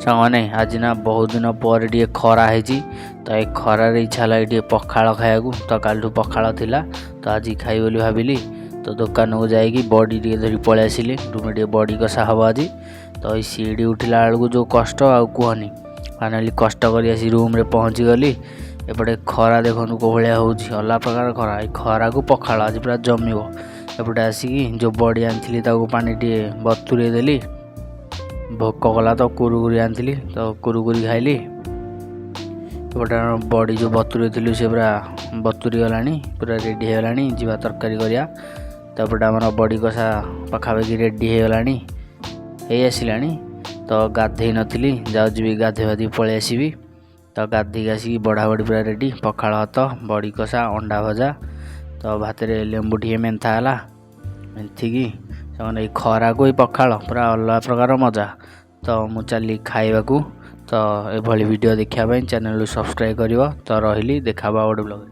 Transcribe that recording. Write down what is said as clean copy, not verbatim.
सामने आज ना बहुत दिन पर टे खरा है तो ये खरार इच्छा है टे पखाड़ खाया तो काल पखाड़ थिला तो आज खाई बोली भाविली तो दुकान को जाकि बड़ी टे धरी पलि आसिली रूम टे बड़ी कषा हम आज तो ये सीढ़ी उठला बेलू जो कष्ट आ कहनी फाइनाली कष्ट कर रूम रे पहुँची गली एपटे खरा देखु कौ भाया हो अलग प्रकार खरा खरा को पखाड़ आज पूरा जमीव एपटे आसिकी जो बड़ी आनी पानी टे बतुरे देली भोक कला तो कुरकुरी आनी तो कुरकुरी खाइली एपटे बड़ी जो बतुरे थी से पूरा बतुरी गला पूरा रेडी हो गला जीवा तरकारी करिया तो एपटे आम बड़ी कषा पाखापाखि रेडी हो गला आसला तो गाधे नी जाऊँ गाधे पलि आसबि तो गाधे आसिक बड़ा बड़ी पूरा रेडी पखाड़ भात बड़ी कषा अंडा भजा तो भात रे लेंबू टे मेन्था मेन्थिकी से खरा को ही पखाड़ पूरा अलग प्रकार मजा तो मु चली खाइबा तो ये भिडियो देखापी चैनल सब्सक्राइब कर तो रही देखा गोटे ब्लॉग।